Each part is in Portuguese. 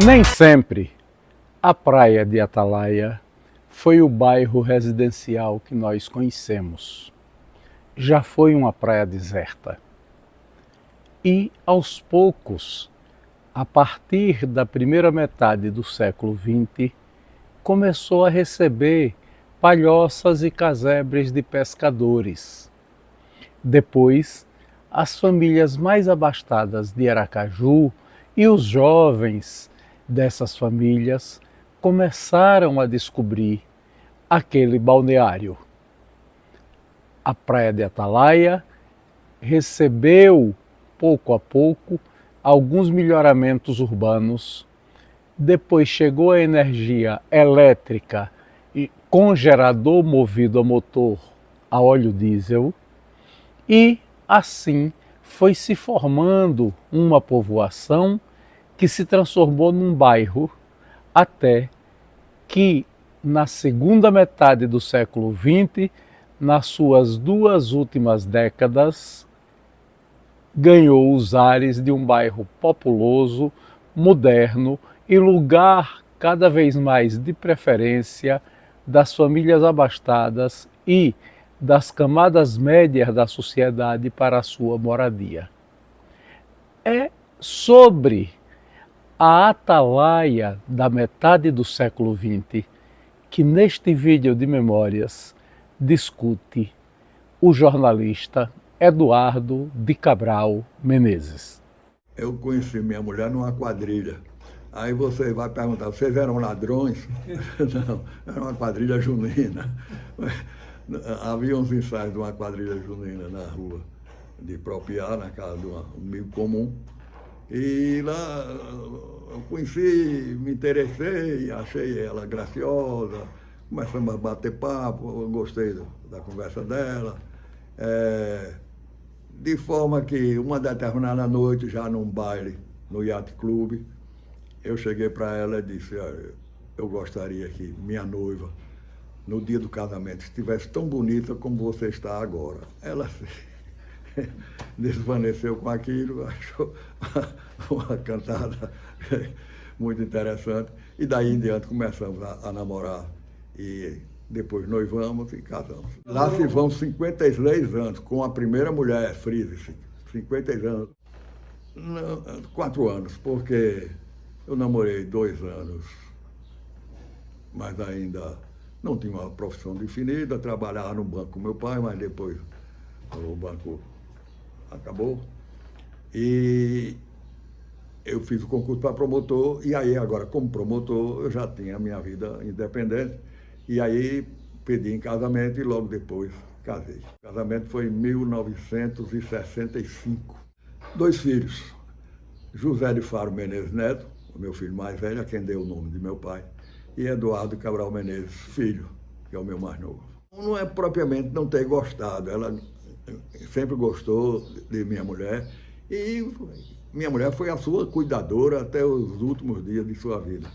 Nem sempre a praia de Atalaia foi o bairro residencial que nós conhecemos. Já foi uma praia deserta. E, aos poucos, a partir da primeira metade do século XX, começou a receber palhoças e casebres de pescadores. Depois, as famílias mais abastadas de Aracaju e os jovens dessas famílias começaram a descobrir aquele balneário. A Praia de Atalaia recebeu, pouco a pouco, alguns melhoramentos urbanos. Depois chegou a energia elétrica com gerador movido a motor a óleo diesel e, assim, foi se formando uma povoação que se transformou num bairro até que, na segunda metade do século XX, nas suas duas últimas décadas, ganhou os ares de um bairro populoso, moderno e lugar cada vez mais de preferência das famílias abastadas e das camadas médias da sociedade para a sua moradia. É sobre a Atalaia da metade do século XX que neste vídeo de memórias discute o jornalista Eduardo de Cabral Menezes. Eu conheci minha mulher numa quadrilha. Aí você vai perguntar, vocês eram ladrões? Não, era uma quadrilha junina. Havia uns ensaios de uma quadrilha junina na rua de Propiá, na casa de um amigo comum. E lá eu conheci, me interessei, achei ela graciosa, começamos a bater papo, eu gostei da conversa dela. De forma que uma determinada noite, já num baile no Yacht Club, eu cheguei para ela e disse, eu gostaria que minha noiva, no dia do casamento, estivesse tão bonita como você está agora. Ela se desvaneceu com aquilo, achou uma cantada muito interessante. E daí em diante começamos a namorar. E depois noivamos e casamos. Lá se vão 53 anos, com a primeira mulher, Frise, 53 anos. 4 anos, porque eu namorei 2 anos, mas ainda não tinha uma profissão definida, trabalhava no banco com meu pai, mas depois o banco acabou. E eu fiz o concurso para promotor, e aí agora como promotor eu já tinha a minha vida independente, e aí pedi em casamento e logo depois casei. O casamento foi em 1965. 2 filhos, José de Faro Menezes Neto, o meu filho mais velho, a quem deu o nome de meu pai, e Eduardo Cabral Menezes, filho, que é o meu mais novo. Não é propriamente não ter gostado, ela sempre gostou de minha mulher, e minha mulher foi a sua cuidadora até os últimos dias de sua vida.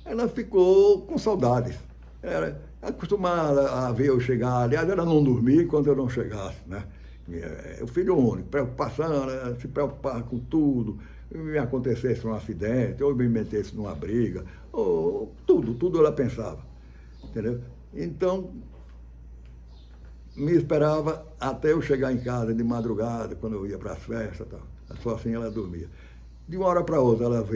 Ela ficou com saudades. Era acostumada a ver eu chegar, aliás, ela não dormia enquanto eu não chegasse, né? O filho único, preocupação, ela se preocupava com tudo, me acontecesse um acidente, ou me metesse numa briga, ou tudo ela pensava, entendeu? Então, me esperava até eu chegar em casa de madrugada, quando eu ia para as festas, tal. Só assim ela dormia. De uma hora para outra ela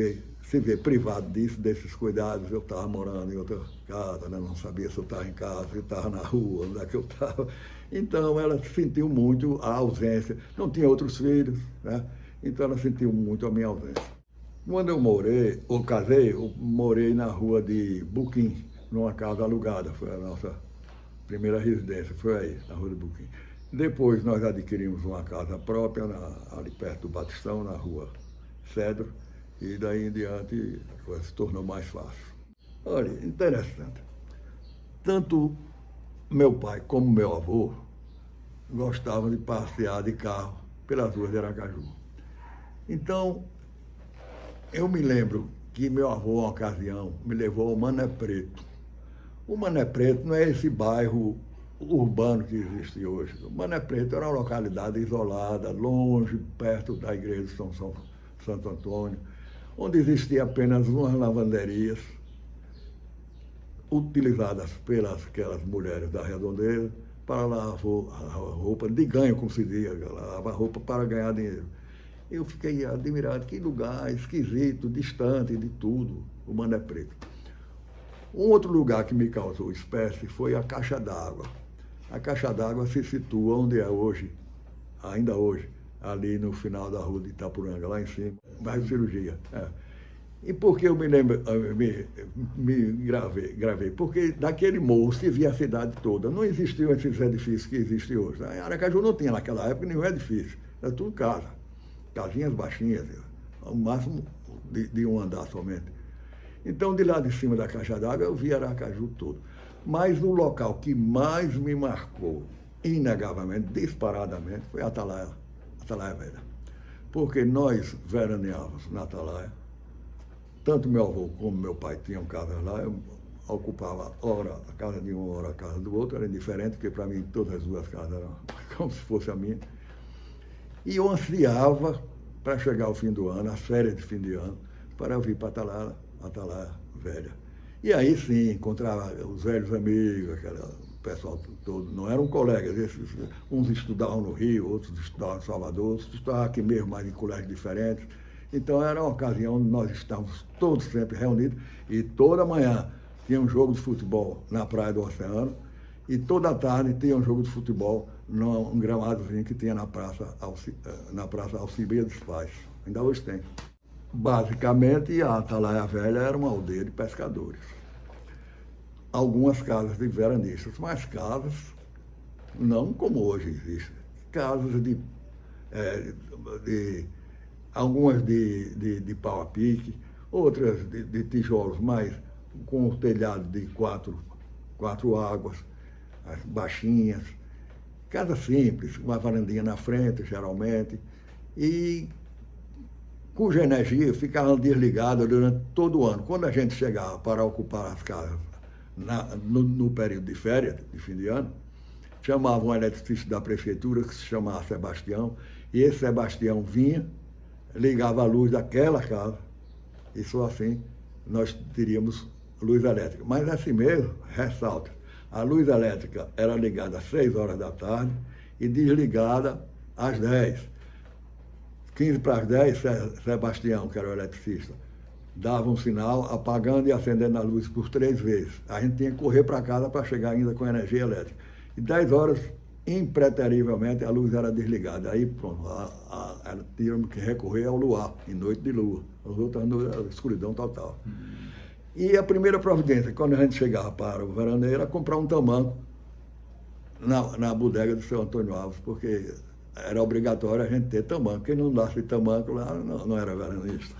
se vê privado desses cuidados. Eu estava morando em outra casa, né? Não sabia se eu estava em casa, se eu estava na rua, onde é que eu estava. Então ela sentiu muito a ausência. Não tinha outros filhos, né? Então ela sentiu muito a minha ausência. Quando eu casei, eu morei na rua de Buquim, numa casa alugada. Foi a nossa primeira residência, foi aí, na rua de Buquim. Depois nós adquirimos uma casa própria, ali perto do Batistão, na rua Cedro, e daí em diante a coisa se tornou mais fácil. Olha, interessante. Tanto meu pai como meu avô gostavam de passear de carro pelas ruas de Aracaju. Então, eu me lembro que meu avô, uma ocasião, me levou ao Mané Preto. O Mané Preto não é esse bairro urbano que existe hoje. O Mané Preto era uma localidade isolada, longe, perto da igreja de Santo Antônio, onde existia apenas umas lavanderias utilizadas pelas aquelas mulheres da redondeza para lavar a roupa de ganho, como se dizia, lavar roupa para ganhar dinheiro. Eu fiquei admirado, que lugar esquisito, distante de tudo, o Mané Preto. Um outro lugar que me causou espécie foi a Caixa d'Água. A Caixa d'Água se situa onde é hoje, ainda hoje, ali no final da rua de Itapuranga, lá em cima, bairro Cirurgia. E por que eu me lembro, me gravei? Porque daquele morro se via a cidade toda. Não existiam esses edifícios que existem hoje. Em Aracaju não tinha naquela época nenhum edifício. Era tudo casa. Casinhas baixinhas, ao máximo de um andar somente. Então, de lá de cima da Caixa d'Água, eu vi Aracaju todo. Mas o local que mais me marcou, inegavelmente, disparadamente, foi a Atalaia Velha. Porque nós veraneávamos na Atalaia. Tanto meu avô como meu pai tinham casas lá, eu ocupava hora a casa de um, hora a casa do outro, era indiferente, porque para mim todas as duas casas eram como se fosse a minha. E eu ansiava para chegar ao fim do ano, as férias de fim de ano, para eu vir para a Atalaia Velha. E aí sim, encontrava os velhos amigos, o pessoal todo, não eram colegas, uns estudavam no Rio, outros estudavam em Salvador, outros estudavam aqui mesmo, mas em colégios diferentes. Então era uma ocasião onde nós estávamos todos sempre reunidos e toda manhã tinha um jogo de futebol na Praia do Oceano e toda tarde tinha um jogo de futebol num gramadozinho que tinha na Praça Alcibiades Paz. Ainda hoje tem. Basicamente, a Atalaia Velha era uma aldeia de pescadores. Algumas casas de veranistas, mas casas não como hoje existem. Casas algumas de pau a pique, outras de tijolos, mas com o telhado de quatro águas, as baixinhas, casa simples, uma varandinha na frente, geralmente, e cuja energia ficava desligada durante todo o ano. Quando a gente chegava para ocupar as casas no período de férias, de fim de ano, chamavam um eletricista da prefeitura, que se chamava Sebastião, e esse Sebastião vinha, ligava a luz daquela casa, e só assim nós teríamos luz elétrica. Mas assim mesmo, ressalta, a luz elétrica era ligada às 6 horas da tarde e desligada às 10. 15 para as 10, Sebastião, que era o eletricista, dava um sinal apagando e acendendo a luz por 3 vezes. A gente tinha que correr para casa para chegar ainda com energia elétrica. E 10 horas, impreterivelmente, a luz era desligada. Aí, pronto, tínhamos que recorrer ao luar, em noite de lua. As outras noites era escuridão total. E a primeira providência, quando a gente chegava para o veraneio, era comprar um tamanco na bodega do seu Antônio Alves, porque era obrigatório a gente ter tamanco. Quem não desse tamanco lá não era veranista.